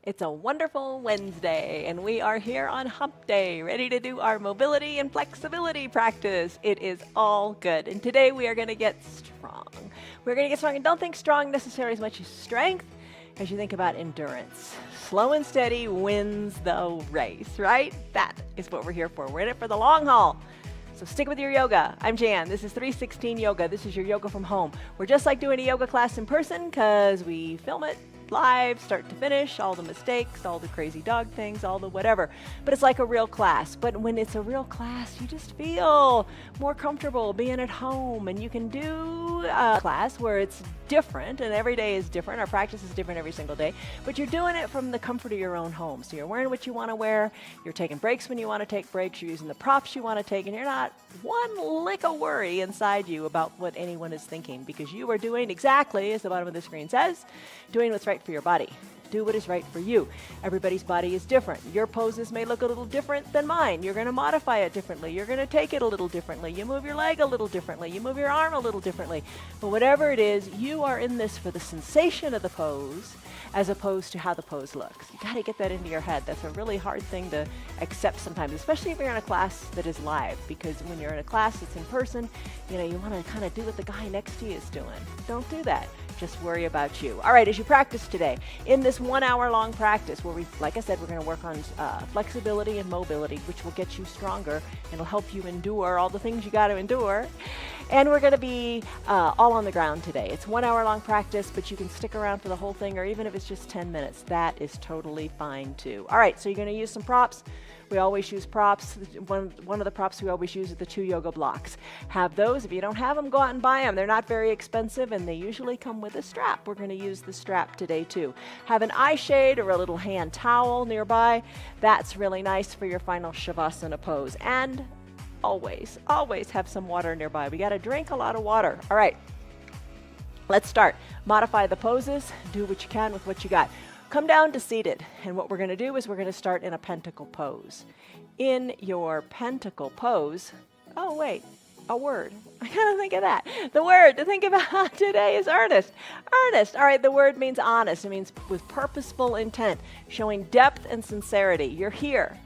It's a wonderful Wednesday, and we are here on Hump Day, ready to do our mobility and flexibility practice. It is all good, and today we are going to get strong. We're going to get strong, and don't think strong necessarily as much as strength as you think about endurance. Slow and steady wins the race, right? That is what we're here for. We're in it for the long haul. So stick with your yoga. I'm Jan. This is 316 Yoga. This is your yoga from home. We're just like doing a yoga class in person because we film it live, start to finish, all the mistakes, all the crazy dog things, all the whatever. But it's like a real class. But when it's a real class, you just feel more comfortable being at home, and you can do a class where it's different, and every day is different. Our practice is different every single day, but you're doing it from the comfort of your own home. So you're wearing what you want to wear, you're taking breaks when you want to take breaks, you're using the props you want to take, and you're not one lick of worry inside you about what anyone is thinking, because you are doing exactly as the bottom of the screen says, doing what's right for your body. Do what is right for you. Everybody's body is different. Your poses may look a little different than mine. You're going to modify it differently. You're going to take it a little differently. You move your leg a little differently. You move your arm a little differently. But whatever it is, you are in this for the sensation of the pose as opposed to how the pose looks. You got to get that into your head. That's a really hard thing to accept sometimes, especially if you're in a class that is live, because when you're in a class that's in person, you want to kind of do what the guy next to you is doing. Don't do that. Just worry about you. All right, as you practice today, in this 1 hour long practice where like I said, we're going to work on flexibility and mobility, which will get you stronger and it'll help you endure all the things you got to endure. And we're going to be all on the ground today. It's 1 hour long practice, but you can stick around for the whole thing, or even if it's just 10 minutes, that is totally fine too. All right, so you're going to use some props. We always use props. One of the props we always use are the 2 yoga blocks. Have those. If you don't have them, go out and buy them. They're not very expensive, and they usually come with a strap. We're going to use the strap today too. Have an eye shade or a little hand towel nearby. That's really nice for your final Shavasana pose. And always have some water nearby. We got to drink a lot of water. All right, let's start. Modify the poses. Do what you can with what you got. Come down to seated, and what we're going to do is we're going to start in a pentacle pose. In your pentacle pose, oh wait, a word. I gotta think of that. The word to think about today is earnest. Earnest. All right, the word means honest. It means with purposeful intent, showing depth and sincerity. You're here.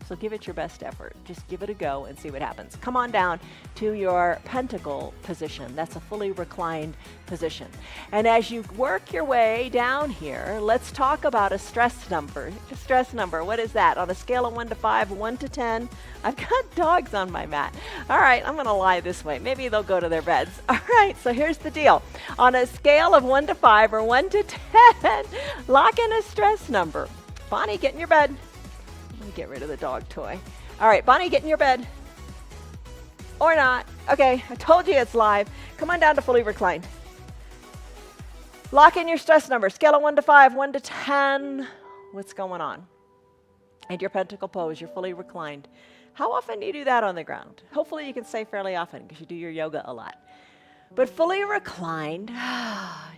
So give it your best effort. Just give it a go and see what happens. Come on down to your pentacle position. That's a fully reclined position. And as you work your way down here, let's talk about a stress number. A stress number, what is that? On a scale of 1 to 5, 1 to 10, I've got dogs on my mat. All right, I'm gonna lie this way. Maybe they'll go to their beds. All right, so here's the deal. On a scale of 1 to 5 or 1 to 10, lock in a stress number. Bonnie, get in your bed. Let me get rid of the dog toy. All right, Bonnie, get in your bed. Or not. Okay, I told you it's live. Come on down to fully reclined. Lock in your stress number. Scale of 1 to 5, 1 to 10. What's going on? And your pentacle pose, you're fully reclined. How often do you do that on the ground? Hopefully you can say fairly often because you do your yoga a lot. But fully reclined,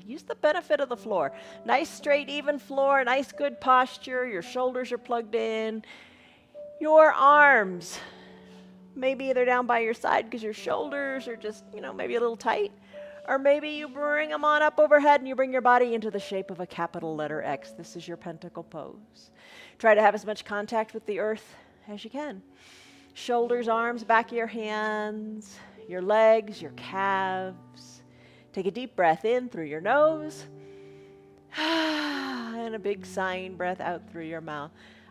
use the benefit of the floor. Nice, straight, even floor, nice, good posture. Your shoulders are plugged in. Your arms, maybe they're down by your side because your shoulders are just, maybe a little tight. Or maybe you bring them on up overhead and you bring your body into the shape of a capital letter X. This is your pentacle pose. Try to have as much contact with the earth as you can. Shoulders, arms, back of your hands, your legs, your calves. Take a deep breath in through your nose and a big sighing breath out through your mouth.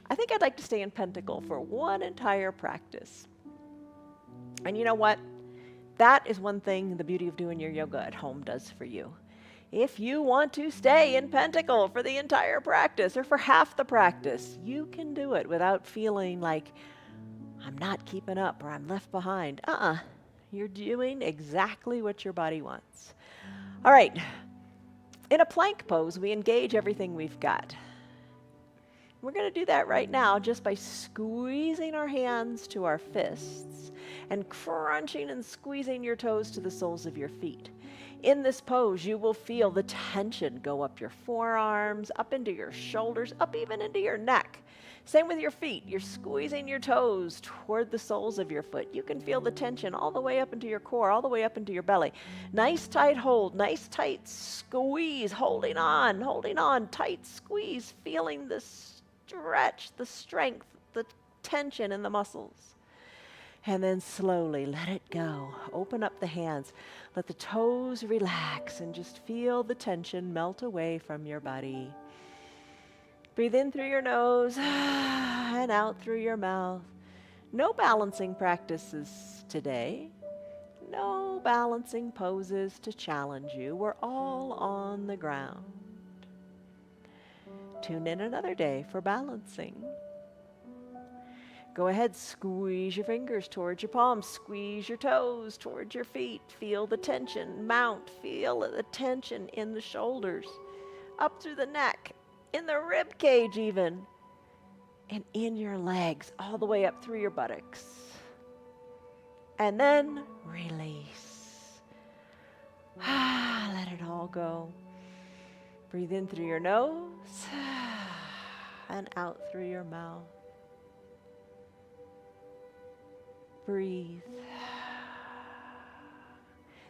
I think I'd like to stay in pentacle for one entire practice. And you know what? That is one thing the beauty of doing your yoga at home does for you. If you want to stay in pentacle for the entire practice or for half the practice, you can do it without feeling like I'm not keeping up or I'm left behind. You're doing exactly what your body wants. All right. In a plank pose, we engage everything we've got. We're going to do that right now just by squeezing our hands to our fists and crunching and squeezing your toes to the soles of your feet. In this pose, you will feel the tension go up your forearms, up into your shoulders, up even into your neck. Same with your feet. You're squeezing your toes toward the soles of your foot. You can feel the tension all the way up into your core, all the way up into your belly. Nice tight hold, nice tight squeeze, holding on, tight squeeze, feeling the stretch, the strength, the tension in the muscles. And then slowly let it go. Open up the hands. Let the toes relax and just feel the tension melt away from your body. Breathe in through your nose and out through your mouth. No balancing practices today. No balancing poses to challenge you. We're all on the ground. Tune in another day for balancing. Go ahead, squeeze your fingers towards your palms, squeeze your toes towards your feet. Feel the tension mount, feel the tension in the shoulders, up through the neck, in the rib cage even, and in your legs, all the way up through your buttocks. And then release. Let it all go. Breathe in through your nose and out through your mouth. Breathe.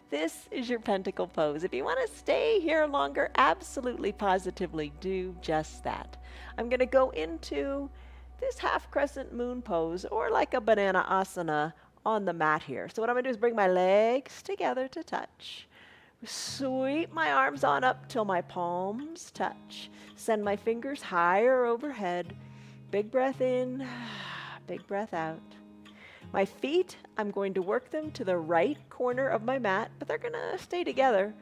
This is your pentacle pose. If you want to stay here longer, absolutely, positively do just that. I'm going to go into this half crescent moon pose, or like a banana asana on the mat here. So what I'm going to do is bring my legs together to touch. Sweep my arms on up till my palms touch. Send my fingers higher overhead. Big breath in, big breath out. My feet, I'm going to work them to the right corner of my mat, but they're going to stay together.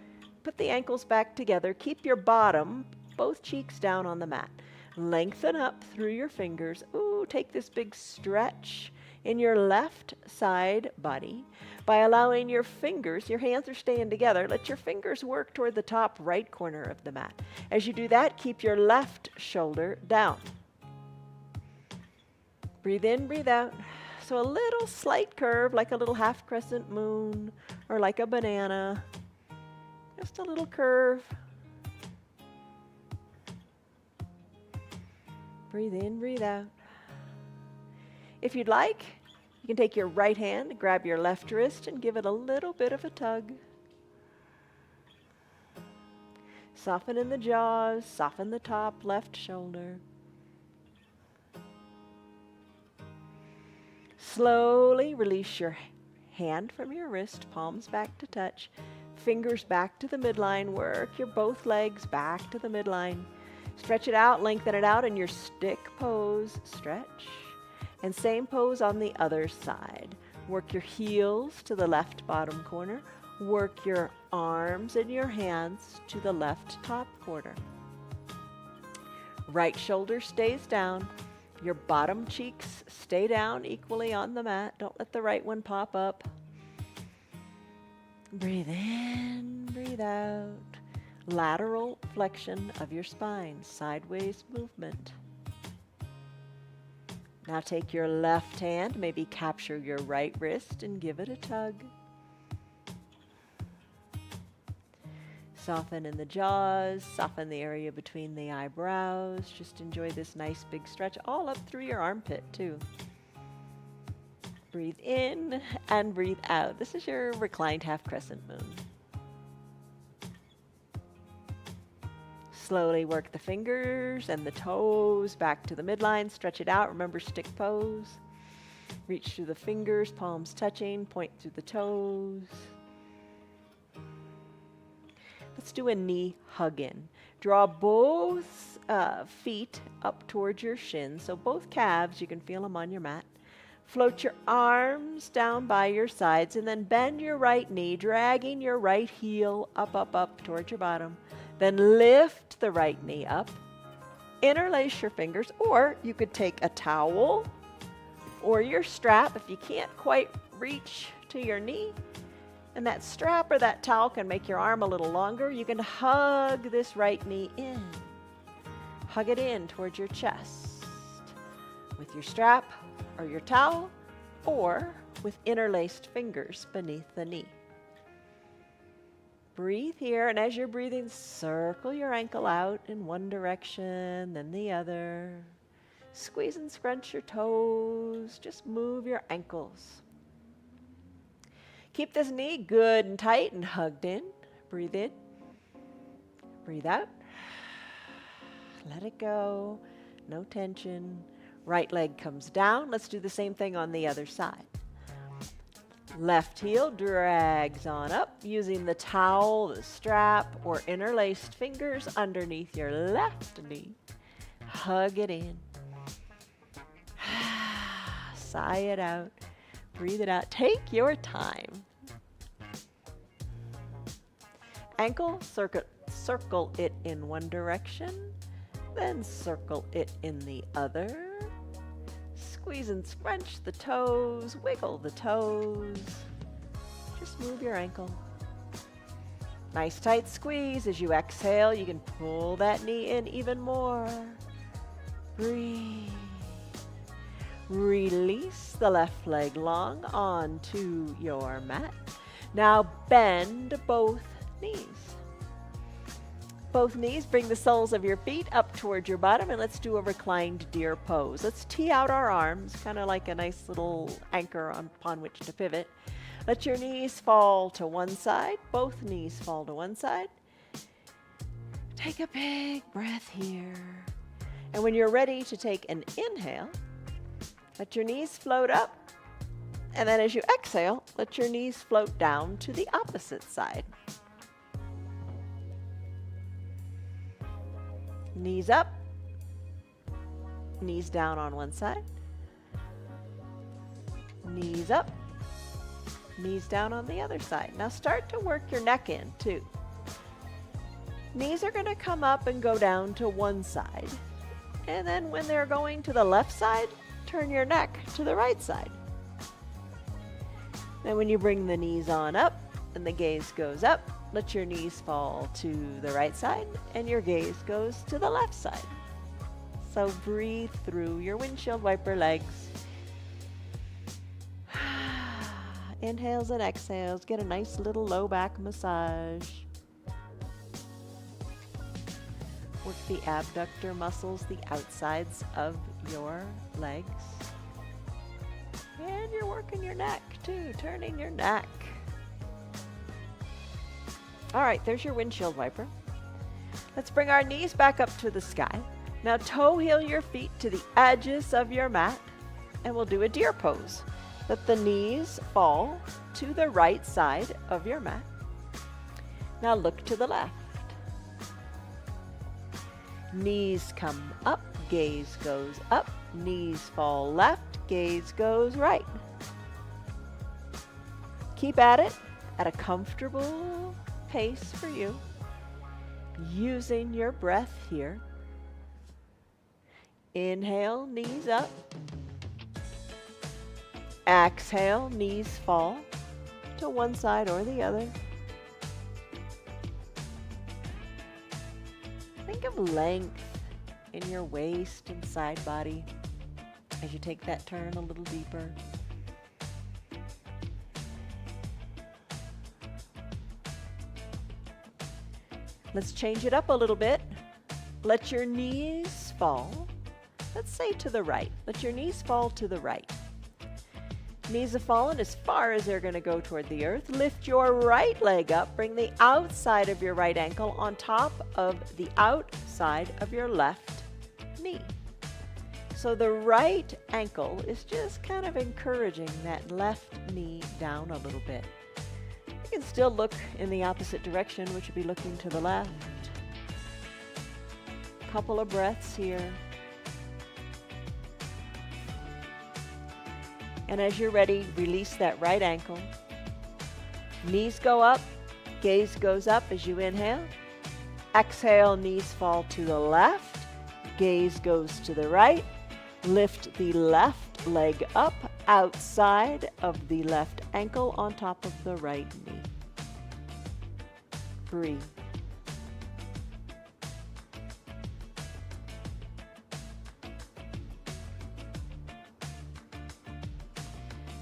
Put the ankles back together. Keep your bottom, both cheeks down on the mat. Lengthen up through your fingers. Ooh, take this big stretch in your left side body by allowing your fingers, your hands are staying together, let your fingers work toward the top right corner of the mat. As you do that, keep your left shoulder down. Breathe in, breathe out. So a little slight curve, like a little half crescent moon, or like a banana. Just a little curve. Breathe in, breathe out. If you'd like, you can take your right hand, grab your left wrist, and give it a little bit of a tug. Soften in the jaws, soften the top left shoulder. Slowly release your hand from your wrist, palms back to touch, fingers back to the midline. Work your both legs back to the midline. Stretch it out, lengthen it out in your stick pose. Stretch. And same pose on the other side. Work your heels to the left bottom corner. Work your arms and your hands to the left top corner. Right shoulder stays down. Your bottom cheeks stay down equally on the mat. Don't let the right one pop up. Breathe in, breathe out. Lateral flexion of your spine, sideways movement. Now take your left hand, maybe capture your right wrist and give it a tug. Soften in the jaws, soften the area between the eyebrows. Just enjoy this nice big stretch all up through your armpit too. Breathe in and breathe out. This is your reclined half crescent moon. Slowly work the fingers and the toes back to the midline. Stretch it out. Remember, stick pose. Reach through the fingers, palms touching, point through the toes. Let's do a knee hug in. Draw both feet up towards your shins. So both calves, you can feel them on your mat. Float your arms down by your sides and then bend your right knee, dragging your right heel up towards your bottom. Then lift the right knee up. Interlace your fingers, or you could take a towel or your strap if you can't quite reach to your knee. And that strap or that towel can make your arm a little longer. You can hug this right knee in. Hug it in towards your chest with your strap or your towel, or with interlaced fingers beneath the knee. Breathe here, and as you're breathing, circle your ankle out in one direction, then the other. Squeeze and scrunch your toes. Just move your ankles. Keep this knee good and tight and hugged in. Breathe in. Breathe out. Let it go. No tension. Right leg comes down. Let's do the same thing on the other side. Left heel drags on up using the towel, the strap, or interlaced fingers underneath your left knee. Hug it in. Sigh it out. Breathe it out. Take your time. Ankle, circle it in one direction, then circle it in the other. Squeeze and scrunch the toes, wiggle the toes. Just move your ankle. Nice tight squeeze. As you exhale, you can pull that knee in even more. Breathe. Release the left leg long onto your mat. Now bend both knees. Both knees, bring the soles of your feet up towards your bottom, and let's do a reclined deer pose. Let's tee out our arms, kind of like a nice little anchor upon which to pivot. Let your knees fall to one side. Both knees fall to one side. Take a big breath here. And when you're ready to take an inhale, let your knees float up. And then as you exhale, let your knees float down to the opposite side. Knees up, knees down on one side, knees up, knees down on the other side. Now start to work your neck in too. Knees are going to come up and go down to one side. And then when they're going to the left side, turn your neck to the right side. Then when you bring the knees on up and the gaze goes up, let your knees fall to the right side and your gaze goes to the left side. So breathe through your windshield wiper legs. Inhales and exhales. Get a nice little low back massage. Work the abductor muscles, the outsides of your legs. And you're working your neck too, turning your neck. All right, there's your windshield wiper. Let's bring our knees back up to the sky. Now toe heel your feet to the edges of your mat, and we'll do a deer pose. Let the knees fall to the right side of your mat. Now look to the left. Knees come up, gaze goes up, knees fall left, gaze goes right. Keep at it at a comfortable pace for you, using your breath here. Inhale, knees up. Exhale, knees fall to one side or the other. Think of length in your waist and side body as you take that turn a little deeper. Let's change it up a little bit. Let your knees fall. Let's say to the right. Let your knees fall to the right. Knees have fallen as far as they're going to go toward the earth. Lift your right leg up. Bring the outside of your right ankle on top of the outside of your left knee. So the right ankle is just kind of encouraging that left knee down a little bit. You can still look in the opposite direction, which would be looking to the left. Couple of breaths here. And as you're ready, release that right ankle. Knees go up, gaze goes up as you inhale. Exhale, knees fall to the left, gaze goes to the right. Lift the left leg up outside of the left ankle on top of the right knee. Breathe.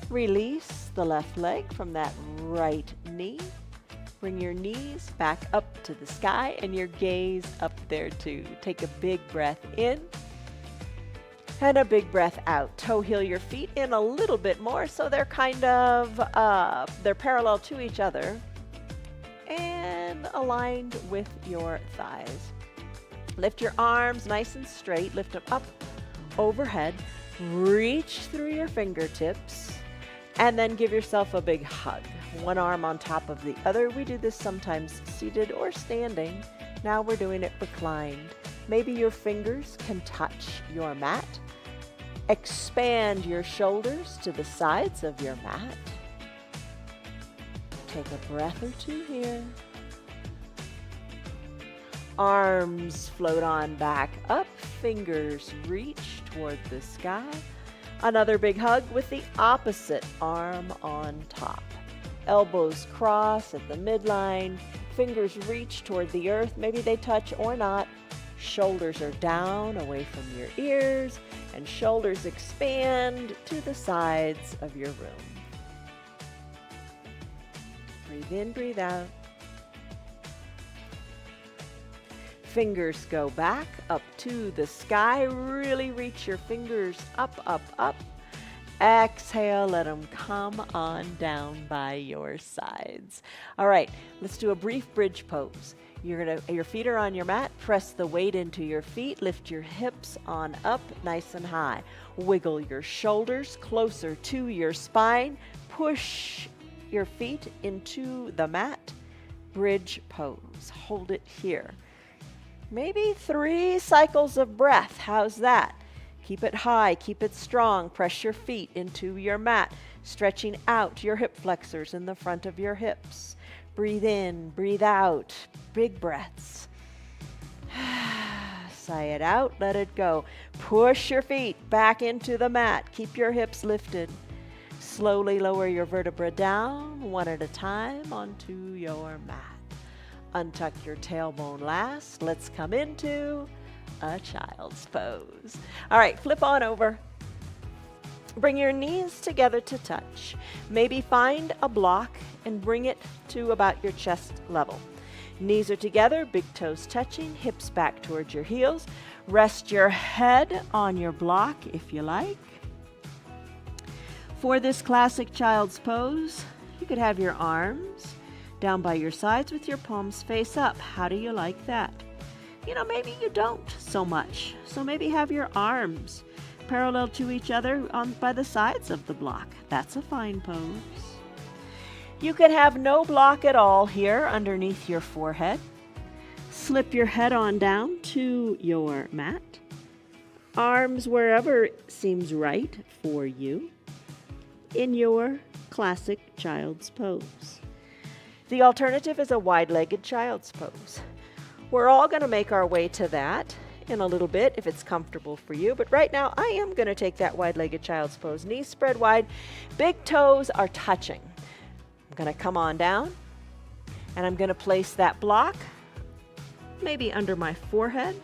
Release the left leg from that right knee. Bring your knees back up to the sky and your gaze up there too. Take a big breath in and a big breath out. Toe heel your feet in a little bit more so they're they're parallel to each other and aligned with your thighs. Lift your arms nice and straight. Lift them up overhead. Reach through your fingertips and then give yourself a big hug. One arm on top of the other. We do this sometimes seated or standing. Now we're doing it reclined. Maybe your fingers can touch your mat. Expand your shoulders to the sides of your mat. Take a breath or two here. Arms float on back up. Fingers reach toward the sky. Another big hug with the opposite arm on top. Elbows cross at the midline. Fingers reach toward the earth. Maybe they touch or not. Shoulders are down away from your ears. And shoulders expand to the sides of your room. Breathe in, breathe out. Fingers go back up to the sky. Really reach your fingers up, up, up. Exhale, let them come on down by your sides. All right, let's do a brief bridge pose. Your feet are on your mat. Press the weight into your feet. Lift your hips on up nice and high. Wiggle your shoulders closer to your spine. Push your feet into the mat. Bridge pose. Hold it here. Maybe 3 cycles of breath. How's that? Keep it high, keep it strong. Press your feet into your mat, stretching out your hip flexors in the front of your hips. Breathe in, breathe out. Big breaths. Sigh it out, let it go. Push your feet back into the mat. Keep your hips lifted. Slowly lower your vertebra down, one at a time, onto your mat. Untuck your tailbone last. Let's come into a child's pose. All right, flip on over. Bring your knees together to touch. Maybe find a block and bring it to about your chest level. Knees are together, big toes touching, hips back towards your heels. Rest your head on your block if you like. For this classic child's pose, you could have your arms down by your sides with your palms face up. How do you like that? Maybe you don't so much. So maybe have your arms parallel to each other by the sides of the block. That's a fine pose. You could have no block at all here underneath your forehead. Slip your head on down to your mat. Arms wherever seems right for you in your classic child's pose. The alternative is a wide-legged child's pose. We're all going to make our way to that in a little bit if it's comfortable for you. But right now, I am going to take that wide-legged child's pose. Knees spread wide. Big toes are touching. I'm going to come on down. And I'm going to place that block maybe under my forehead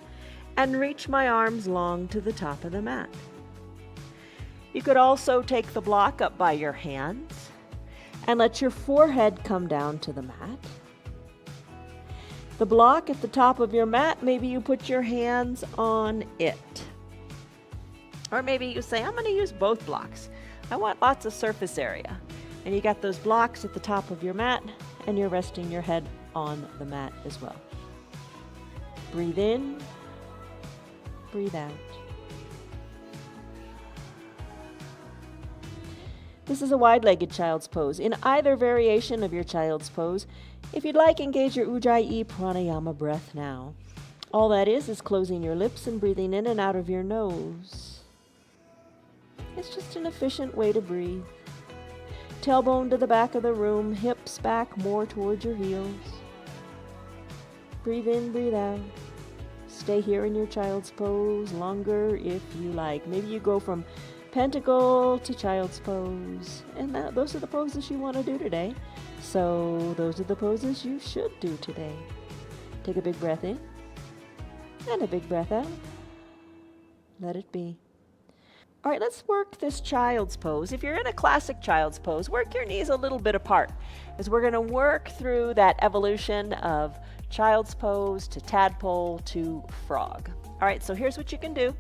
and reach my arms long to the top of the mat. You could also take the block up by your hands and let your forehead come down to the mat. The block at the top of your mat, maybe you put your hands on it. Or maybe you say, I'm going to use both blocks. I want lots of surface area. And you got those blocks at the top of your mat, and you're resting your head on the mat as well. Breathe in, breathe out. This is a wide-legged child's pose. In either variation of your child's pose, if you'd like, engage your Ujjayi Pranayama breath now. All that is closing your lips and breathing in and out of your nose. It's just an efficient way to breathe. Tailbone to the back of the room, hips back more towards your heels. Breathe in, breathe out. Stay here in your child's pose longer if you like. Maybe you go from pentacle to child's pose. And those are the poses you want to do today. So those are the poses you should do today. Take a big breath in and a big breath out. Let it be. All right, let's work this child's pose. If you're in a classic child's pose, work your knees a little bit apart, as we're going to work through that evolution of child's pose to tadpole to frog. All right, so here's what you can do.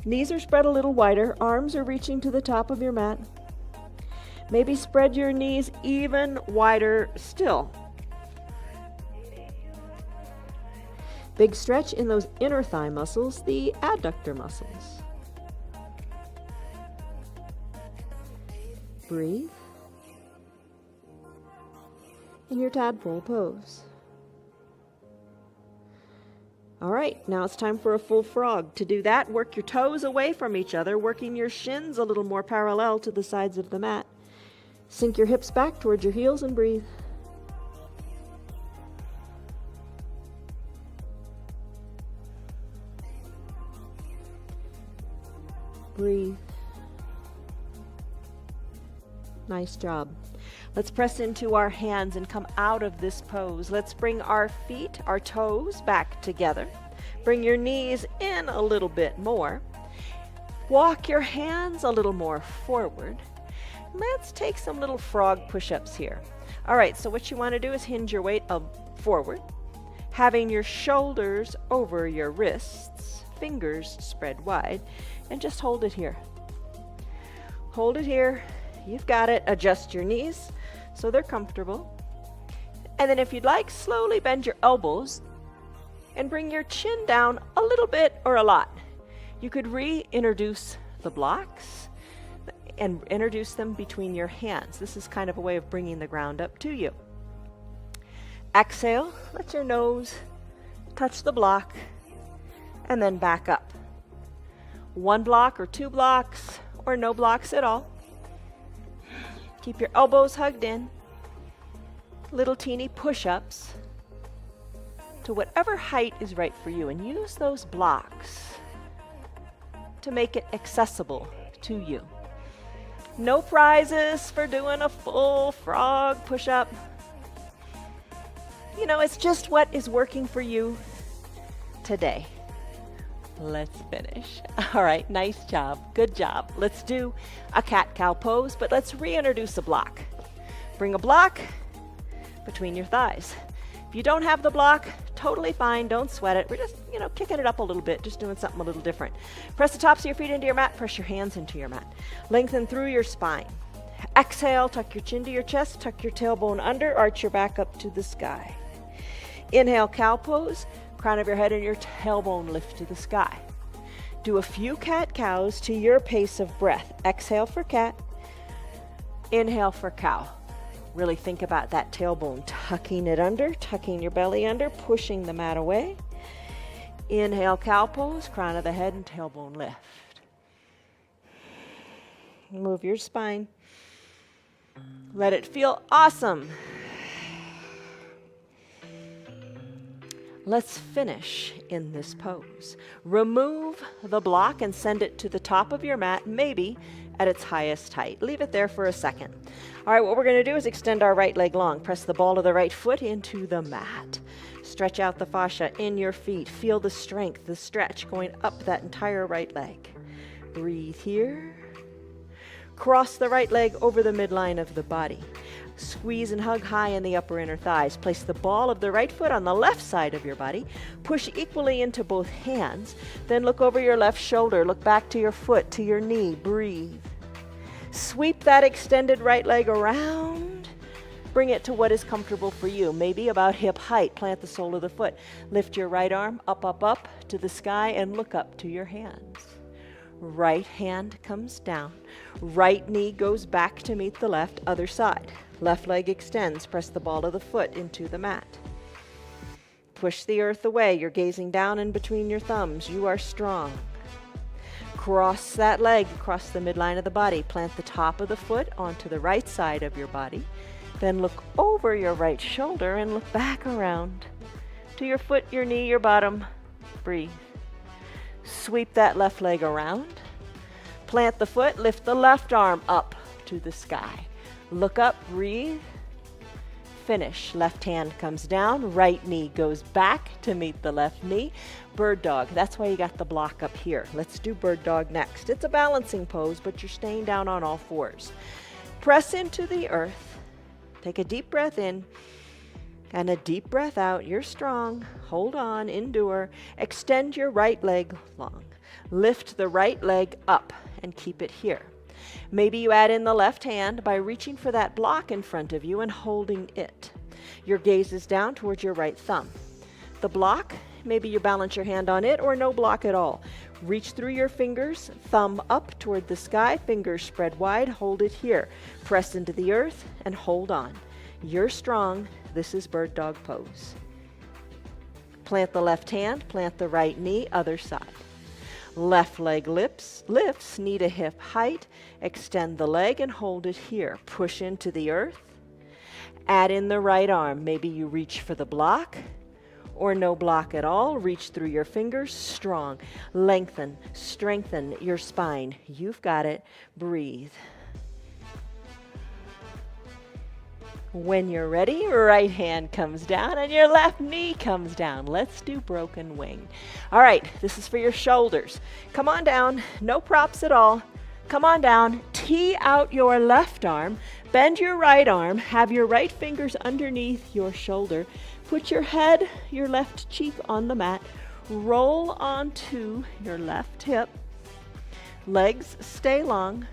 Knees are spread a little wider, arms are reaching to the top of your mat. Maybe spread your knees even wider still. Big stretch in those inner thigh muscles, the adductor muscles. Breathe in your tadpole pose. All right, now it's time for a full frog. To do that, work your toes away from each other, working your shins a little more parallel to the sides of the mat. Sink your hips back towards your heels and breathe. Breathe. Nice job. Let's press into our hands and come out of this pose. Let's bring our feet, our toes back together. Bring your knees in a little bit more. Walk your hands a little more forward. Let's take some little frog push-ups here. All right, so what you want to do is hinge your weight forward, having your shoulders over your wrists, fingers spread wide, and just hold it here. Hold it here. You've got it. Adjust your knees so they're comfortable. And then if you'd like, slowly bend your elbows and bring your chin down a little bit or a lot. You could reintroduce the blocks and introduce them between your hands. This is kind of a way of bringing the ground up to you. Exhale, let your nose touch the block, and then back up. One block or two blocks, or no blocks at all. Keep your elbows hugged in. Little teeny push-ups to whatever height is right for you, and use those blocks to make it accessible to you. No prizes for doing a full frog push-up. You know, it's just what is working for you today. Let's finish. All right, nice job. Good job. Let's do a cat-cow pose, but let's reintroduce a block. Bring a block between your thighs. If you don't have the block, totally fine. Don't sweat it. We're just, kicking it up a little bit, just doing something a little different. Press the tops of your feet into your mat. Press your hands into your mat. Lengthen through your spine. Exhale, tuck your chin to your chest. Tuck your tailbone under. Arch your back up to the sky. Inhale, cow pose. Crown of your head and your tailbone lift to the sky. Do a few cat-cows to your pace of breath. Exhale for cat. Inhale for cow. Really think about that tailbone, tucking it under, tucking your belly under, pushing the mat away. Inhale, cow pose, crown of the head and tailbone lift. Move your spine. Let it feel awesome. Let's finish in this pose. Remove the block and send it to the top of your mat, maybe at its highest height. Leave it there for a second. All right, what we're going to do is extend our right leg long. Press the ball of the right foot into the mat. Stretch out the fascia in your feet. Feel the strength, the stretch going up that entire right leg. Breathe here. Cross the right leg over the midline of the body. Squeeze and hug high in the upper inner thighs. Place the ball of the right foot on the left side of your body. Push equally into both hands. Then look over your left shoulder. Look back to your foot, to your knee. Breathe. Sweep that extended right leg around. Bring it to what is comfortable for you. Maybe about hip height. Plant the sole of the foot. Lift your right arm up, up, up to the sky and look up to your hands. Right hand comes down. Right knee goes back to meet the left, other side. Left leg extends. Press the ball of the foot into the mat. Push the earth away. You're gazing down in between your thumbs. You are strong. Cross that leg across the midline of the body. Plant the top of the foot onto the right side of your body. Then look over your right shoulder and look back around to your foot, your knee, your bottom. Breathe. Sweep that left leg around. Plant the foot, lift the left arm up to the sky. Look up, breathe. finish. Left hand comes down, right knee goes back to meet the left knee. Bird dog, that's why you got the block up here. Let's do bird dog next. It's a balancing pose, but you're staying down on all fours. Press into the earth. Take a deep breath in and a deep breath out. You're strong. Hold on, endure. Extend your right leg long. Lift the right leg up and keep it here. Maybe you add in the left hand by reaching for that block in front of you and holding it. Your gaze is down towards your right thumb. The block, maybe you balance your hand on it or no block at all. Reach through your fingers, thumb up toward the sky, fingers spread wide, hold it here. Press into the earth and hold on. You're strong. This is bird dog pose. Plant the left hand, plant the right knee, other side. Left leg lifts, knee to hip height. Extend the leg and hold it here. Push into the earth. Add in the right arm. Maybe you reach for the block or no block at all. Reach through your fingers, strong. Lengthen, strengthen your spine. You've got it. Breathe. When you're ready, right hand comes down and your left knee comes down. Let's do broken wing. All right, this is for your shoulders. Come on down, no props at all. Come on down, tee out your left arm, bend your right arm, have your right fingers underneath your shoulder. Put your head, your left cheek on the mat. Roll onto your left hip. Legs stay long.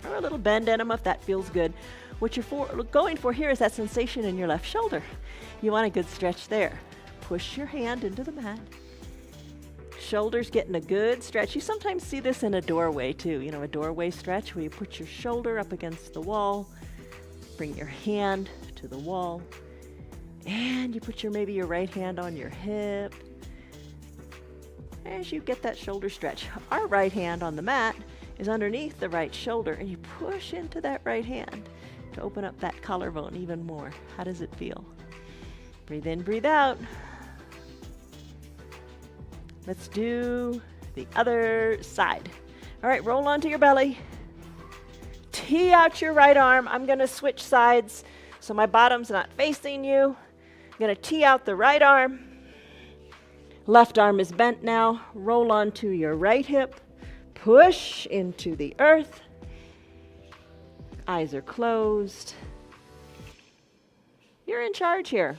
Or a little bend in them if that feels good. What you're going for here is that sensation in your left shoulder. You want a good stretch there. Push your hand into the mat. Shoulders getting a good stretch. You sometimes see this in a doorway too. You know, a doorway stretch where you put your shoulder up against the wall, bring your hand to the wall, and you put maybe your right hand on your hip as you get that shoulder stretch. Our right hand on the mat is underneath the right shoulder, and you push into that right hand to open up that collarbone even more. How does it feel? Breathe in, breathe out. Let's do the other side. All right, roll onto your belly. Tee out your right arm. I'm going to switch sides so my bottom's not facing you. I'm going to tee out the right arm. Left arm is bent now. Roll onto your right hip. Push into the earth. Eyes are closed. You're in charge here.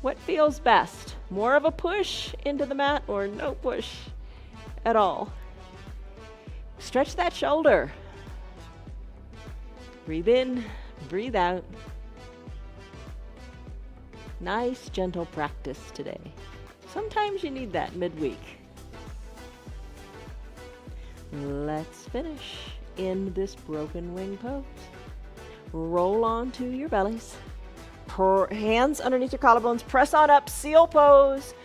What feels best? More of a push into the mat or no push at all? Stretch that shoulder. Breathe in, breathe out. Nice, gentle practice today. Sometimes you need that midweek. Let's finish in this broken wing pose. Roll onto your bellies. Hands underneath your collarbones. Press on up, seal pose.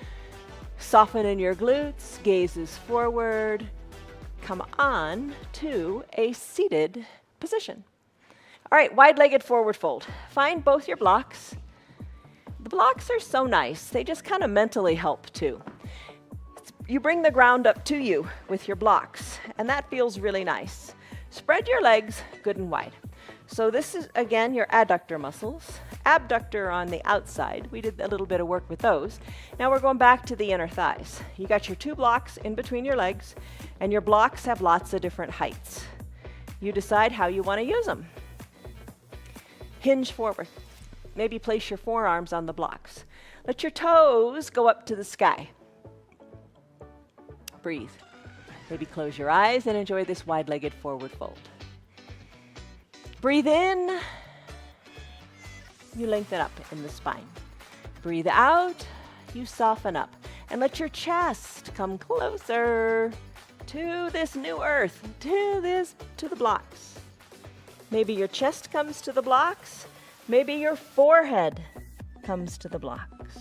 Soften in your glutes. Gazes forward. Come on to a seated position. All right, wide-legged forward fold. Find both your blocks. The blocks are so nice. They just kind of mentally help too. You bring the ground up to you with your blocks, and that feels really nice. Spread your legs good and wide. So this is, again, your adductor muscles. Abductor on the outside. We did a little bit of work with those. Now we're going back to the inner thighs. You got your two blocks in between your legs, and your blocks have lots of different heights. You decide how you want to use them. Hinge forward. Maybe place your forearms on the blocks. Let your toes go up to the sky. Breathe. Maybe close your eyes and enjoy this wide-legged forward fold. Breathe in. You lengthen up in the spine. Breathe out. You soften up. And let your chest come closer to this new earth, to the blocks. Maybe your chest comes to the blocks. Maybe your forehead comes to the blocks.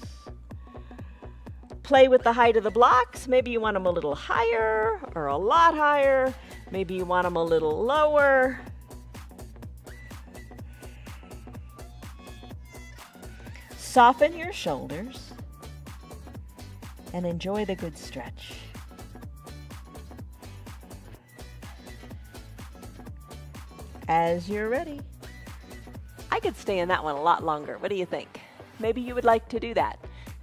Play with the height of the blocks. Maybe you want them a little higher or a lot higher. Maybe you want them a little lower. Soften your shoulders and enjoy the good stretch. As you're ready, I could stay in that one a lot longer. What do you think? Maybe you would like to do that.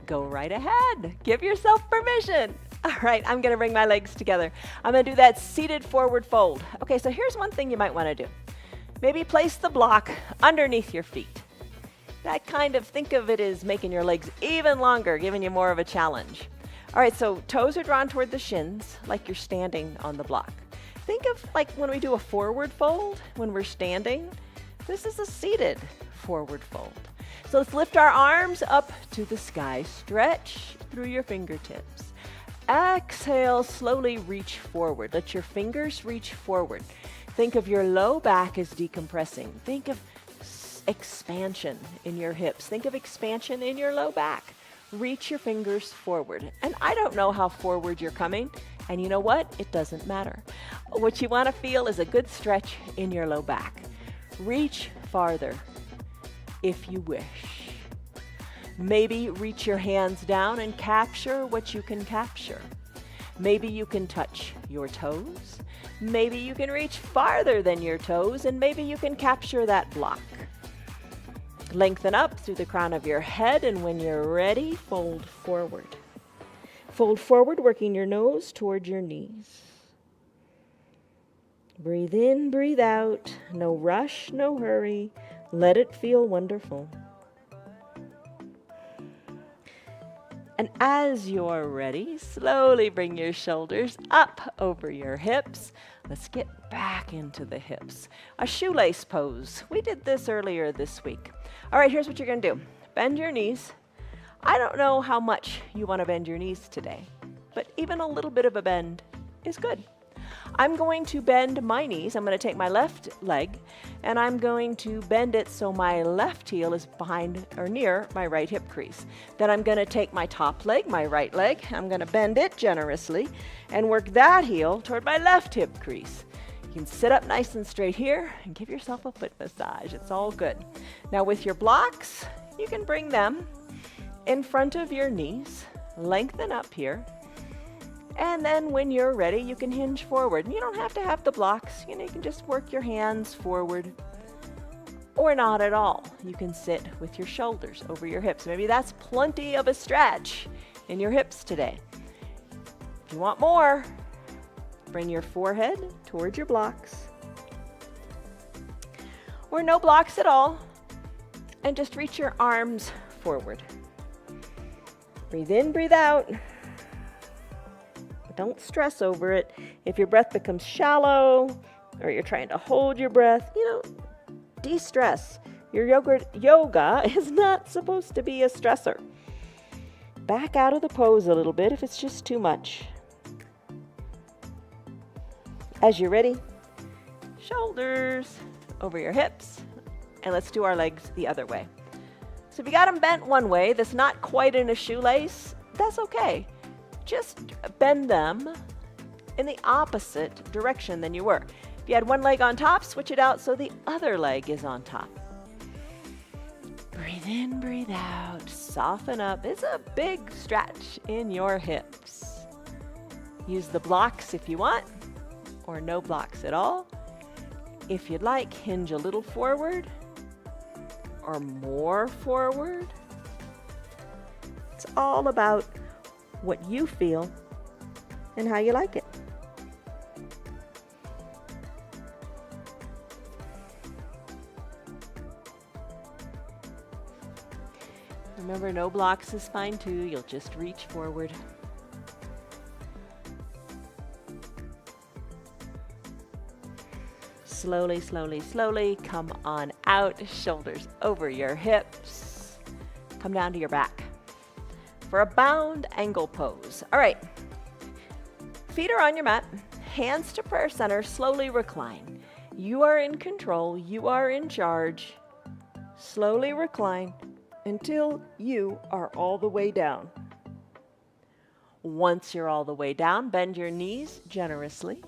Go right ahead. Give yourself permission. All right, I'm going to bring my legs together. I'm going to do that seated forward fold. Okay, so here's one thing you might want to do. Maybe place the block underneath your feet. That kind of, think of it as making your legs even longer, giving you more of a challenge. All right, so toes are drawn toward the shins, like you're standing on the block. Think of like when we do a forward fold, when we're standing. This is a seated forward fold. So let's lift our arms up to the sky. Stretch through your fingertips. Exhale, slowly reach forward. Let your fingers reach forward. Think of your low back as decompressing. Think of expansion in your hips. Think of expansion in your low back. Reach your fingers forward. And I don't know how forward you're coming. And you know what? It doesn't matter. What you want to feel is a good stretch in your low back. Reach farther if you wish. Maybe reach your hands down and capture what you can capture. Maybe you can touch your toes. Maybe you can reach farther than your toes, and maybe you can capture that block. Lengthen up through the crown of your head, and when you're ready, fold forward. Fold forward, working your nose toward your knees. Breathe in, breathe out. No rush, no hurry. Let it feel wonderful. And as you're ready, slowly bring your shoulders up over your hips. Let's get back into the hips. A shoelace pose. We did this earlier this week. All right, here's what you're going to do. Bend your knees. I don't know how much you want to bend your knees today, but even a little bit of a bend is good. I'm going to bend my knees. I'm going to take my left leg and I'm going to bend it so my left heel is behind or near my right hip crease. Then I'm going to take my top leg, my right leg, I'm going to bend it generously and work that heel toward my left hip crease. You can sit up nice and straight here and give yourself a foot massage. It's all good. Now with your blocks, you can bring them in front of your knees, lengthen up here. And then when you're ready, you can hinge forward. You don't have to have the blocks. You can just work your hands forward or not at all. You can sit with your shoulders over your hips. Maybe that's plenty of a stretch in your hips today. If you want more, bring your forehead towards your blocks or no blocks at all, and just reach your arms forward. Breathe in, breathe out. Don't stress over it. If your breath becomes shallow or you're trying to hold your breath, de-stress. Your yoga is not supposed to be a stressor. Back out of the pose a little bit if it's just too much. As you're ready, shoulders over your hips, and let's do our legs the other way. So if you got them bent one way, that's not quite in a shoelace, that's okay. Just bend them in the opposite direction than you were. If you had one leg on top, switch it out so the other leg is on top. Breathe in, breathe out, soften up. It's a big stretch in your hips. Use the blocks if you want, or no blocks at all. If you'd like, hinge a little forward or more forward. It's all about what you feel and how you like it. Remember, no blocks is fine too. You'll just reach forward. Slowly, slowly, slowly come on out. Shoulders over your hips. Come down to your back for a bound angle pose. All right. Feet are on your mat. Hands to prayer center. Slowly recline. You are in control. You are in charge. Slowly recline until you are all the way down. Once you're all the way down, bend your knees generously.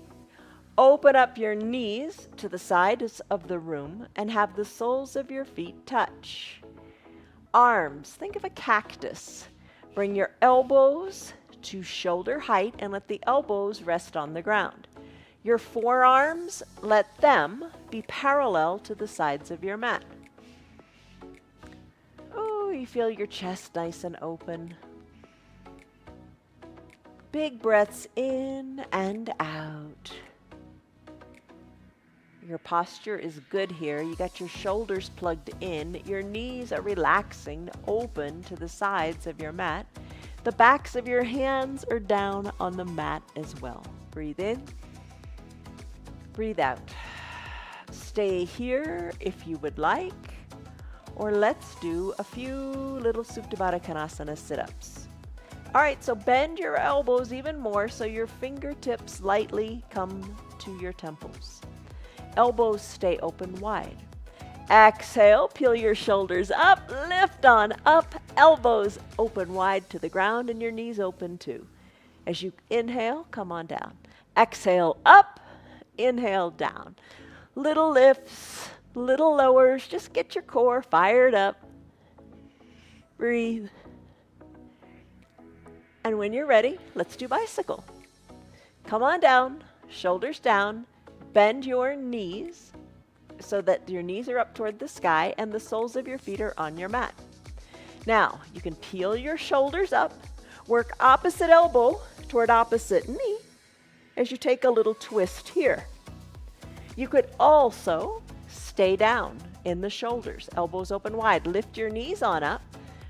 Open up your knees to the sides of the room and have the soles of your feet touch. Arms, think of a cactus. Bring your elbows to shoulder height and let the elbows rest on the ground. Your forearms, let them be parallel to the sides of your mat. you feel your chest nice and open. Big breaths in and out. Your posture is good here. You got your shoulders plugged in. Your knees are relaxing, open to the sides of your mat. The backs of your hands are down on the mat as well. Breathe in. Breathe out. Stay here if you would like, or let's do a few little Supta Baddha Konasana sit-ups. All right, so bend your elbows even more so your fingertips lightly come to your temples. Elbows stay open wide. Exhale, peel your shoulders up, lift on up, elbows open wide to the ground and your knees open too. As you inhale, come on down. Exhale up, inhale down. Little lifts, little lowers, just get your core fired up. Breathe. And when you're ready, let's do bicycle. Come on down, shoulders down, bend your knees so that your knees are up toward the sky and the soles of your feet are on your mat. Now, you can peel your shoulders up, work opposite elbow toward opposite knee as you take a little twist here. You could also stay down in the shoulders, elbows open wide. Lift your knees on up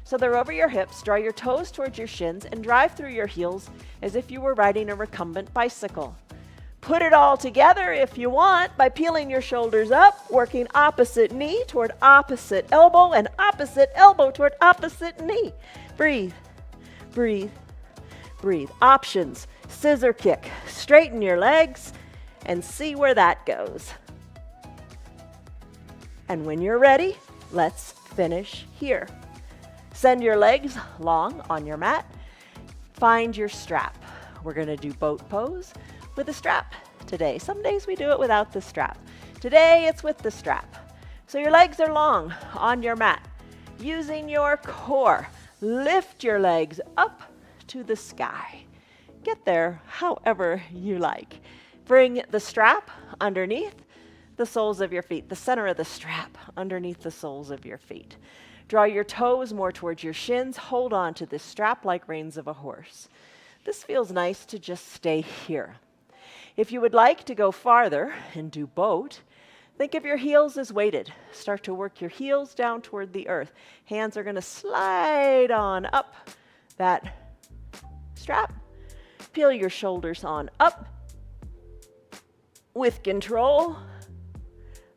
so they're over your hips. Draw your toes towards your shins and drive through your heels as if you were riding a recumbent bicycle. Put it all together if you want by peeling your shoulders up, working opposite knee toward opposite elbow and opposite elbow toward opposite knee. Breathe, breathe, breathe. Options, scissor kick. Straighten your legs and see where that goes. And when you're ready, let's finish here. Send your legs long on your mat. Find your strap. We're going to do boat pose with a strap today. Some days we do it without the strap. Today it's with the strap. So your legs are long on your mat. Using your core, lift your legs up to the sky. Get there however you like. Bring the strap underneath the soles of your feet, the center of the strap underneath the soles of your feet. Draw your toes more towards your shins. Hold on to this strap like reins of a horse. This feels nice to just stay here. If you would like to go farther and do boat, think of your heels as weighted. Start to work your heels down toward the earth. Hands are going to slide on up that strap. Peel your shoulders on up. With control,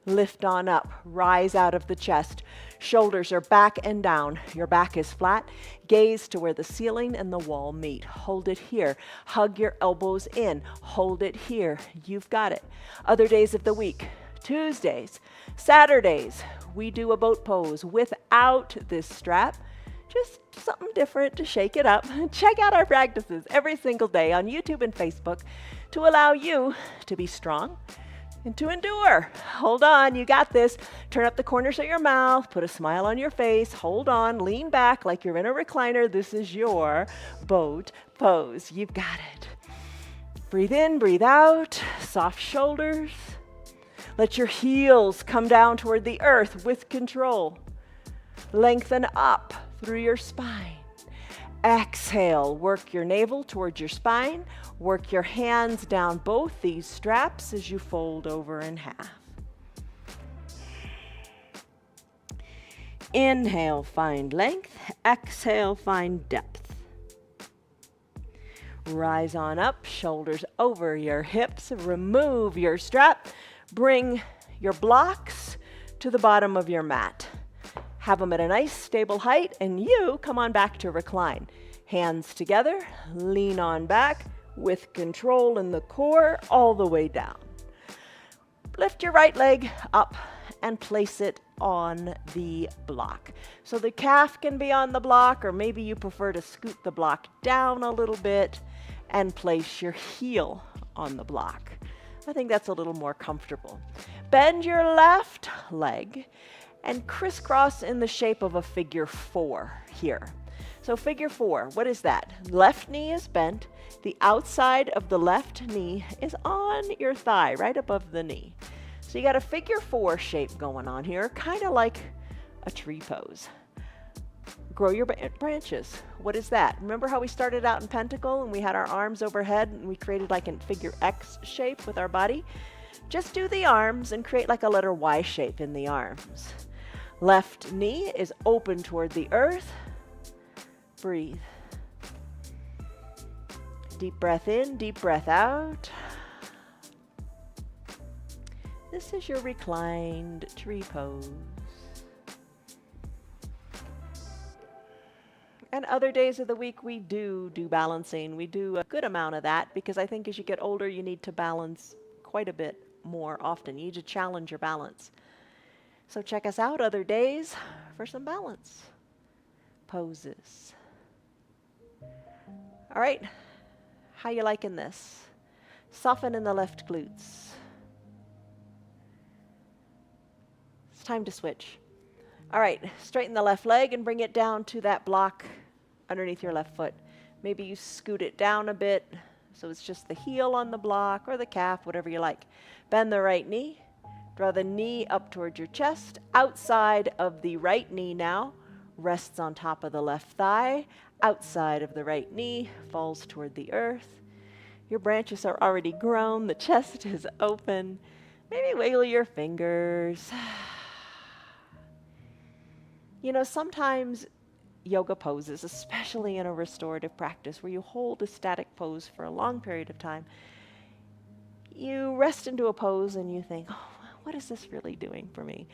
lift on up. Rise out of the chest. Shoulders are back and down. Your back is flat. Gaze to where the ceiling and the wall meet. Hold it here. Hug your elbows in. Hold it here. You've got it. Other days of the week, Tuesdays, Saturdays, we do a boat pose without this strap. Just something different to shake it up. Check out our practices every single day on YouTube and Facebook to allow you to be strong and to endure. Hold on, you got this. Turn up the corners of your mouth, put a smile on your face, hold on, lean back like you're in a recliner. This is your boat pose. You've got it. Breathe in, breathe out, soft shoulders. Let your heels come down toward the earth with control. Lengthen up through your spine. Exhale, work your navel towards your spine. Work your hands down both these straps as you fold over in half. Inhale, find length. Exhale, find depth. Rise on up, shoulders over your hips. Remove your strap. Bring your blocks to the bottom of your mat. Have them at a nice stable height, and you come on back to recline. Hands together, lean on back with control in the core all the way down. Lift your right leg up and place it on the block. So the calf can be on the block, or maybe you prefer to scoot the block down a little bit and place your heel on the block. I think that's a little more comfortable. Bend your left leg and crisscross in the shape of a figure 4 here. So figure 4, what is that? Left knee is bent. The outside of the left knee is on your thigh, right above the knee. So you got a figure 4 shape going on here, kind of like a tree pose. grow your branches. What is that? Remember how we started out in pentacle and we had our arms overhead and we created like a figure X shape with our body? Just do the arms and create like a letter Y shape in the arms. Left knee is open toward the earth. Breathe. Deep breath in, deep breath out. This is your reclined tree pose. And other days of the week we do balancing. We do a good amount of that because I think as you get older you need to balance quite a bit more often. You need to challenge your balance. So check us out other days for some balance poses. All right, how you liking this? Soften in the left glutes. It's time to switch. All right, straighten the left leg and bring it down to that block underneath your left foot. Maybe you scoot it down a bit so it's just the heel on the block or the calf, whatever you like. Bend the right knee. Draw the knee up towards your chest. Outside of the right knee now rests on top of the left thigh. Outside of the right knee falls toward the earth. Your branches are already grown. The chest is open. Maybe wiggle your fingers. You know, sometimes yoga poses, especially in a restorative practice where you hold a static pose for a long period of time, you rest into a pose and you think, oh, what is this really doing for me?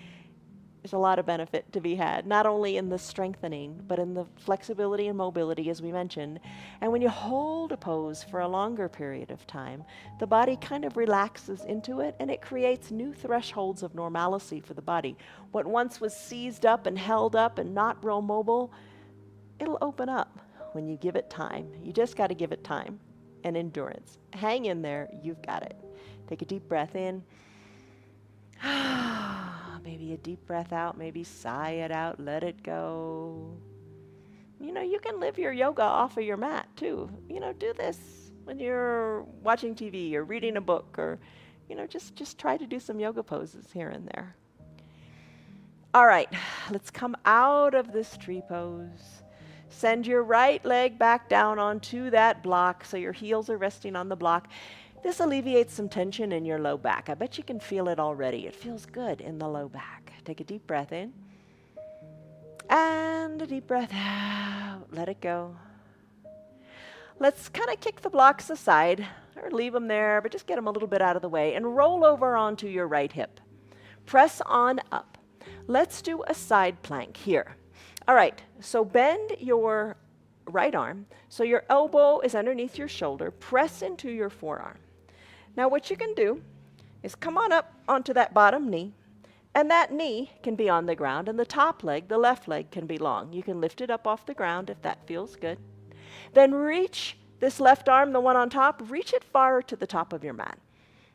There's a lot of benefit to be had, not only in the strengthening, but in the flexibility and mobility, as we mentioned. And when you hold a pose for a longer period of time, the body kind of relaxes into it, and it creates new thresholds of normalcy for the body. What once was seized up and held up and not real mobile, it'll open up when you give it time. You just got to give it time and endurance. Hang in there. You've got it. Take a deep breath in. Maybe a deep breath out, maybe sigh it out, let it go. You know, you can live your yoga off of your mat too. You know, do this when you're watching TV or reading a book or, you know, just try to do some yoga poses here and there. All right, let's come out of this tree pose. Send your right leg back down onto that block so your heels are resting on the block. This alleviates some tension in your low back. I bet you can feel it already. It feels good in the low back. Take a deep breath in. And a deep breath out. Let it go. Let's kind of kick the blocks aside, or leave them there, but just get them a little bit out of the way, and roll over onto your right hip. Press on up. Let's do a side plank here. All right, so bend your right arm so your elbow is underneath your shoulder. Press into your forearm. Now what you can do is come on up onto that bottom knee, and that knee can be on the ground, and the top leg, the left leg, can be long. You can lift it up off the ground if that feels good. Then reach this left arm, the one on top, reach it far to the top of your mat.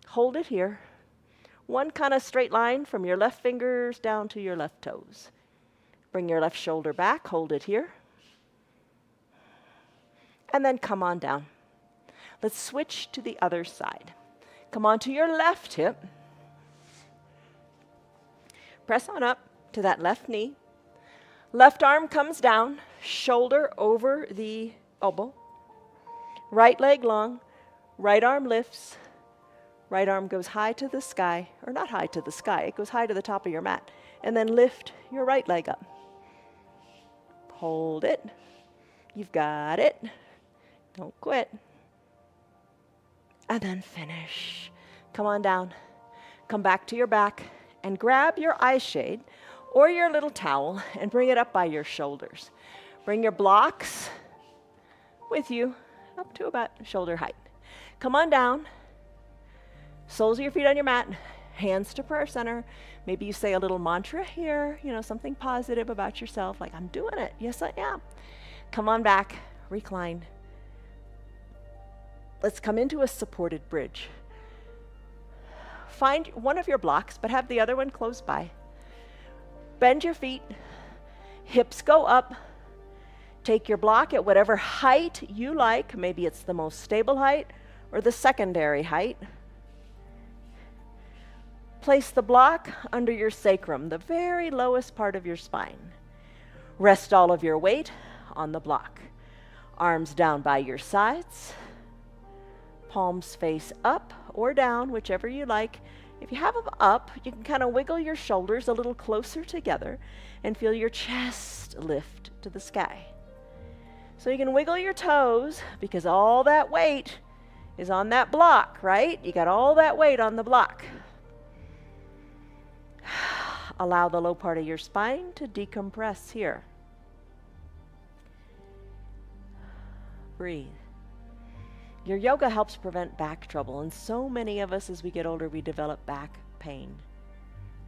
Hold it here. One kind of straight line from your left fingers down to your left toes. Bring your left shoulder back, hold it here. And then come on down. Let's switch to the other side. Come onto your left hip. Press on up to that left knee. Left arm comes down, shoulder over the elbow. Right leg long, right arm lifts. Right arm goes high to the sky, or not high to the sky, it goes high to the top of your mat. And then lift your right leg up. Hold it. You've got it. Don't quit. And then finish. Come on down. Come back to your back and grab your eye shade or your little towel and bring it up by your shoulders. Bring your blocks with you up to about shoulder height. Come on down. Soles of your feet on your mat. Hands to prayer center. Maybe you say a little mantra here, you know, something positive about yourself, like, I'm doing it. Yes, I am. Come on back. Recline. Let's come into a supported bridge. Find one of your blocks, but have the other one close by. Bend your feet. Hips go up. Take your block at whatever height you like. Maybe it's the most stable height or the secondary height. Place the block under your sacrum, the very lowest part of your spine. Rest all of your weight on the block. Arms down by your sides. Palms face up or down, whichever you like. If you have them up, you can kind of wiggle your shoulders a little closer together and feel your chest lift to the sky. So you can wiggle your toes because all that weight is on that block, right? You got all that weight on the block. Allow the low part of your spine to decompress here. Breathe. Your yoga helps prevent back trouble, and so many of us as we get older, we develop back pain.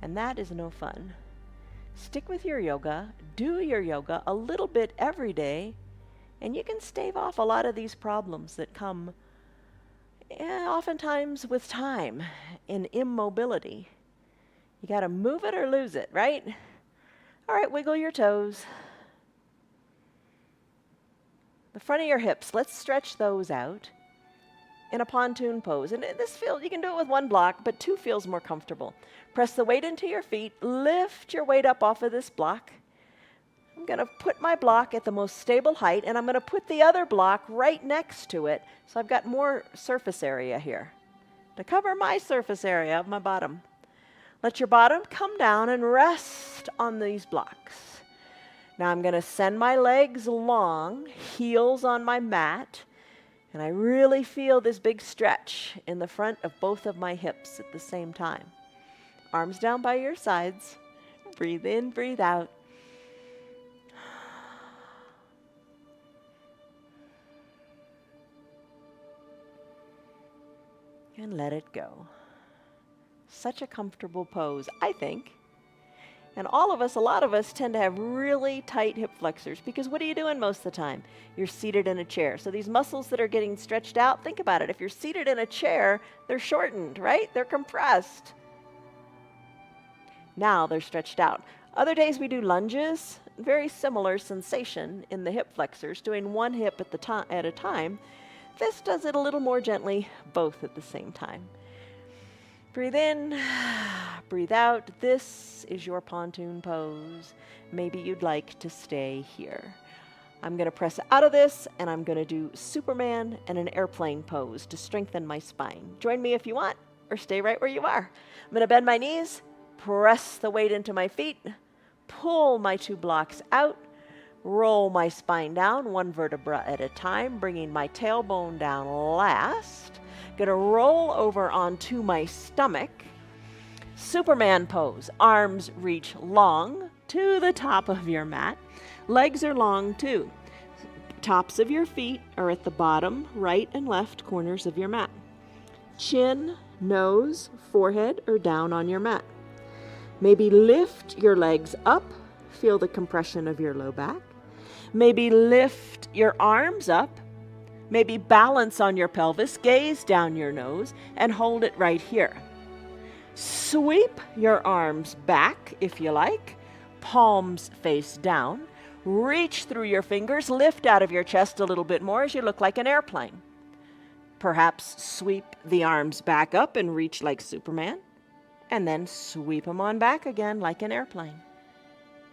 And that is no fun. Stick with your yoga, do your yoga a little bit every day, and you can stave off a lot of these problems that come oftentimes with time in immobility. You got to move it or lose it, right? All right, wiggle your toes. The front of your hips, let's stretch those out in a pontoon pose. And this feels, you can do it with one block, but two feels more comfortable. Press the weight into your feet, lift your weight up off of this block. I'm going to put my block at the most stable height, and I'm going to put the other block right next to it, so I've got more surface area here to cover my surface area of my bottom. Let your bottom come down and rest on these blocks. Now I'm going to send my legs long, heels on my mat, and I really feel this big stretch in the front of both of my hips at the same time. Arms down by your sides. Breathe in, breathe out. And let it go. Such a comfortable pose, I think. And all of us, a lot of us, tend to have really tight hip flexors because what are you doing most of the time? You're seated in a chair. So these muscles that are getting stretched out, think about it. If you're seated in a chair, they're shortened, right? They're compressed. Now they're stretched out. Other days we do lunges, very similar sensation in the hip flexors, doing one hip at a time. This does it a little more gently, both at the same time. Breathe in, breathe out. This is your pontoon pose. Maybe you'd like to stay here. I'm going to press out of this, and I'm going to do Superman and an airplane pose to strengthen my spine. Join me if you want, or stay right where you are. I'm going to bend my knees, press the weight into my feet, pull my two blocks out, roll my spine down one vertebra at a time, bringing my tailbone down last. Gonna roll over onto my stomach. Superman pose. Arms reach long to the top of your mat. Legs are long too. Tops of your feet are at the bottom, right and left corners of your mat. Chin, nose, forehead are down on your mat. Maybe lift your legs up. Feel the compression of your low back. Maybe lift your arms up. Maybe balance on your pelvis, gaze down your nose, and hold it right here. Sweep your arms back if you like, palms face down. Reach through your fingers, lift out of your chest a little bit more as you look like an airplane. Perhaps sweep the arms back up and reach like Superman, and then sweep them on back again like an airplane.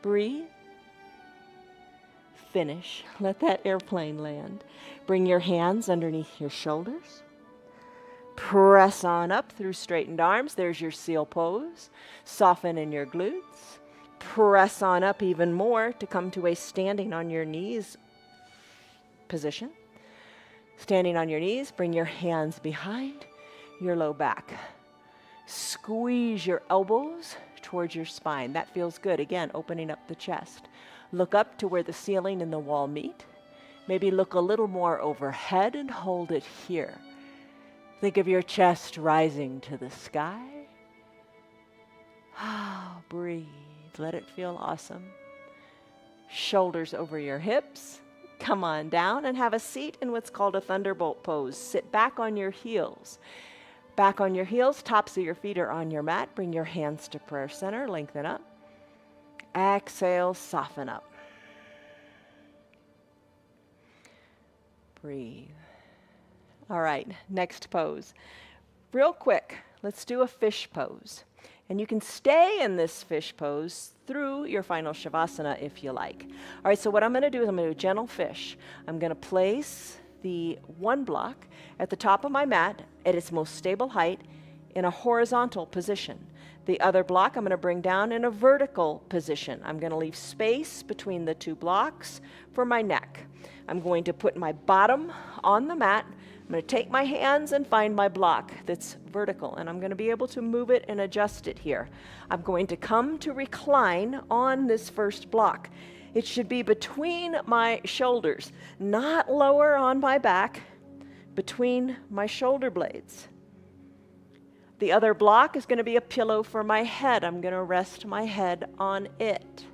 Breathe. Finish. Let that airplane land. Bring your hands underneath your shoulders. Press on up through straightened arms. There's your seal pose. Soften in your glutes. Press on up even more to come to a standing on your knees position. Standing on your knees, bring your hands behind your low back. Squeeze your elbows towards your spine. That feels good. Again, opening up the chest. Look up to where the ceiling and the wall meet. Maybe look a little more overhead and hold it here. Think of your chest rising to the sky. Breathe. Let it feel awesome. Shoulders over your hips. Come on down and have a seat in what's called a thunderbolt pose. Sit back on your heels. Back on your heels, tops of your feet are on your mat. Bring your hands to prayer center, lengthen up. Exhale, soften up. Breathe. All right, next pose. Real quick, let's do a fish pose. And you can stay in this fish pose through your final Shavasana if you like. All right, so what I'm going to do is I'm going to do a gentle fish. I'm going to place the one block at the top of my mat at its most stable height in a horizontal position. The other block I'm going to bring down in a vertical position. I'm going to leave space between the two blocks for my neck. I'm going to put my bottom on the mat. I'm going to take my hands and find my block that's vertical, and I'm going to be able to move it and adjust it here. I'm going to come to recline on this first block. It should be between my shoulders, not lower on my back, between my shoulder blades. The other block is going to be a pillow for my head. I'm going to rest my head on it.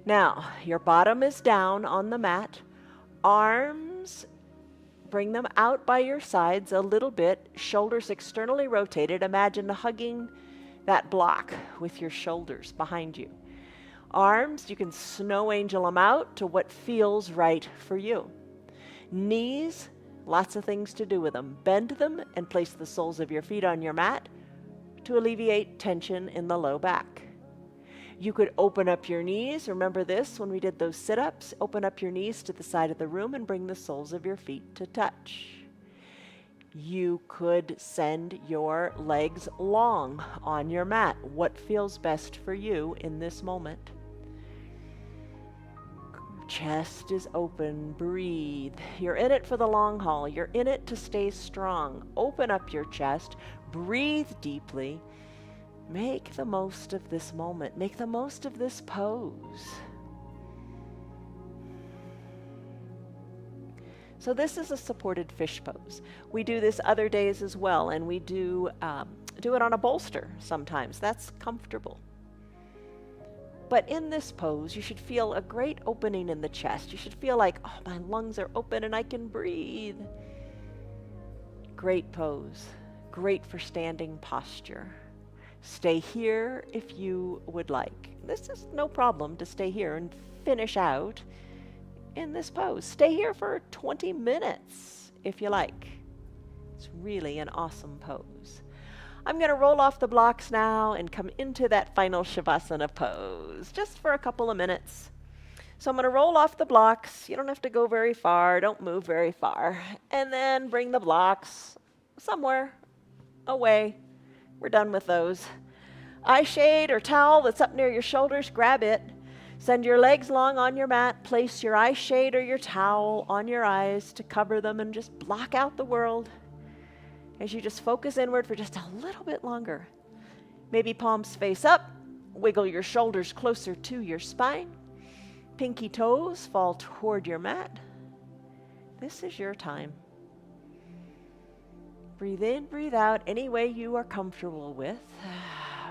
Now, your bottom is down on the mat. Arms, bring them out by your sides a little bit. Shoulders externally rotated. Imagine hugging that block with your shoulders behind you. Arms, you can snow angel them out to what feels right for you. Knees, lots of things to do with them. Bend them and place the soles of your feet on your mat to alleviate tension in the low back. You could open up your knees. Remember this when we did those sit-ups? Open up your knees to the side of the room and bring the soles of your feet to touch. You could send your legs long on your mat. What feels best for you in this moment? Chest is open. Breathe. You're in it for the long haul. You're in it to stay strong. Open up your chest. Breathe deeply. Make the most of this moment. Make the most of this pose. So this is a supported fish pose. We do this other days as well, and we do it on a bolster sometimes. That's comfortable. But in this pose, you should feel a great opening in the chest. You should feel like, oh, my lungs are open and I can breathe. Great pose. Great for standing posture. Stay here if you would like. This is no problem to stay here and finish out in this pose. Stay here for 20 minutes if you like. It's really an awesome pose. I'm going to roll off the blocks now and come into that final Shavasana pose just for a couple of minutes. So I'm going to roll off the blocks. You don't have to go very far. Don't move very far. And then bring the blocks somewhere away. We're done with those. Eye shade or towel that's up near your shoulders, grab it. Send your legs long on your mat. Place your eye shade or your towel on your eyes to cover them and just block out the world as you just focus inward for just a little bit longer. Maybe palms face up. Wiggle your shoulders closer to your spine. Pinky toes fall toward your mat. This is your time. Breathe in, breathe out any way you are comfortable with.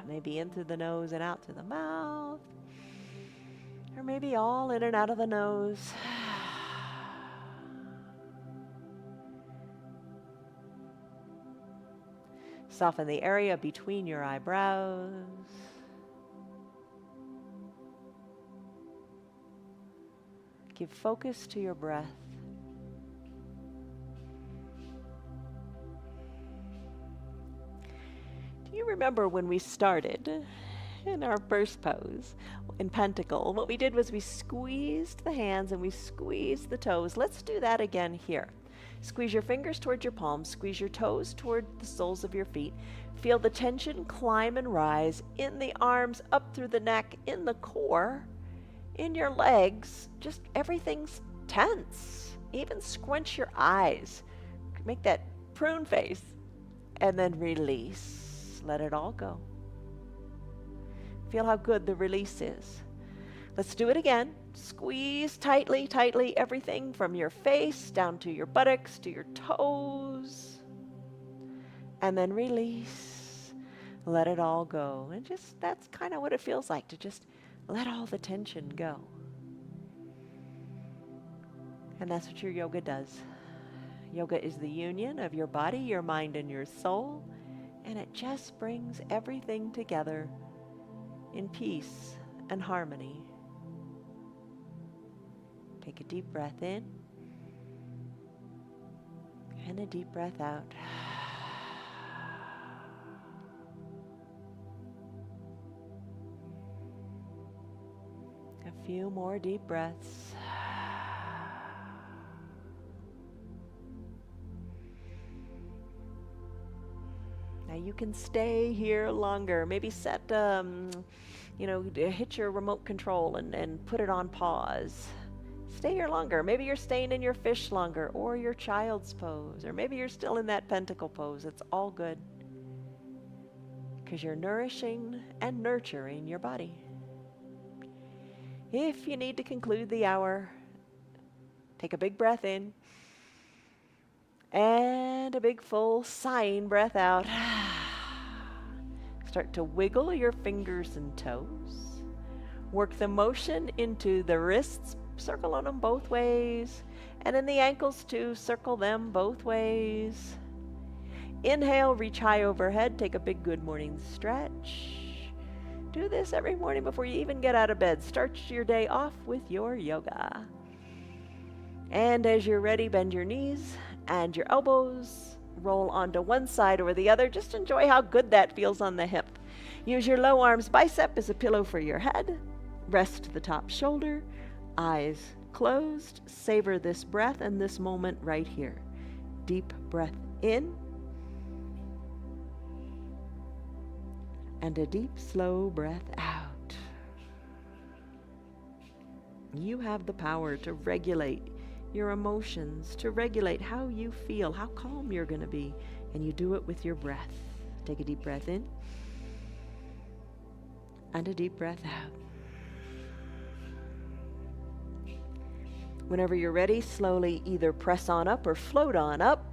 Maybe in through the nose and out through the mouth. Or maybe all in and out of the nose. Soften the area between your eyebrows. Give focus to your breath. Do you remember when we started in our first pose in Pentacle? What we did was we squeezed the hands and we squeezed the toes. Let's do that again here. Squeeze your fingers towards your palms. Squeeze your toes toward the soles of your feet. Feel the tension climb and rise in the arms, up through the neck, in the core, in your legs. Just everything's tense. Even squinch your eyes. Make that prune face. And then release. Let it all go. Feel how good the release is. Let's do it again. Squeeze tightly, tightly, everything from your face down to your buttocks, to your toes. And then release. Let it all go. And just, that's kind of what it feels like to just let all the tension go. And that's what your yoga does. Yoga is the union of your body, your mind, and your soul. And it just brings everything together in peace and harmony. Take a deep breath in and a deep breath out. few more deep breaths. Now you can stay here longer. Maybe set, hit your remote control and put it on pause. Stay here longer. Maybe you're staying in your fish longer or your child's pose, or maybe you're still in that pentacle pose. It's all good because you're nourishing and nurturing your body. If you need to conclude the hour, take a big breath in and a big full sighing breath out. Start to wiggle your fingers and toes. Work the motion into the wrists. Circle on them both ways. And in the ankles too, circle them both ways. Inhale, reach high overhead. Take a big good morning stretch. Do this every morning before you even get out of bed. Start your day off with your yoga. And as you're ready, bend your knees and your elbows. Roll onto one side or the other. Just enjoy how good that feels on the hip. Use your low arms bicep as a pillow for your head. Rest the top shoulder. Eyes closed. Savor this breath and this moment right here. Deep breath in. And a deep, slow breath out. You have the power to regulate your emotions, to regulate how you feel, how calm you're going to be, and you do it with your breath. Take a deep breath in and a deep breath out. Whenever you're ready, slowly either press on up or float on up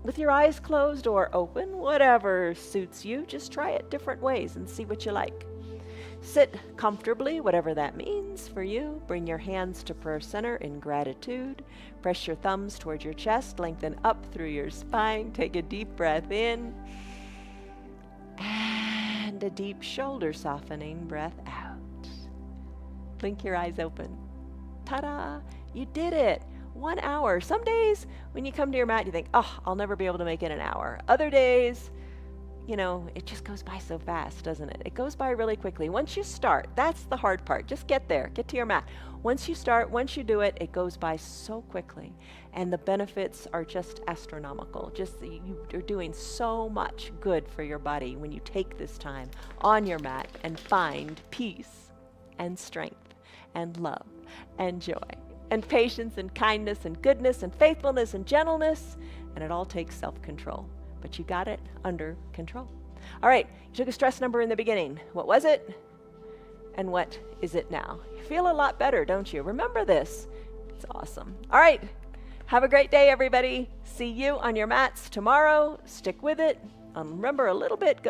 with your eyes closed or open, whatever suits you. Just try it different ways and see what you like. Sit comfortably, whatever that means for you. Bring your hands to prayer center in gratitude. Press your thumbs toward your chest. Lengthen up through your spine. Take a deep breath in. And a deep shoulder softening breath out. Blink your eyes open. Ta-da! You did it! 1 hour. Some days when you come to your mat, you think, oh, I'll never be able to make it an hour. Other days, it just goes by so fast, doesn't it? It goes by really quickly. Once you start, that's the hard part. Just get there. Get to your mat. Once you start, once you do it, it goes by so quickly. And the benefits are just astronomical. You're doing so much good for your body when you take this time on your mat and find peace and strength and love and joy and patience and kindness and goodness and faithfulness and gentleness. And it all takes self-control. But you got it under control. All right, you took a stress number in the beginning. What was it? And what is it now? You feel a lot better, don't you? Remember this. It's awesome. All right, have a great day, everybody. See you on your mats tomorrow. Stick with it. Remember a little bit.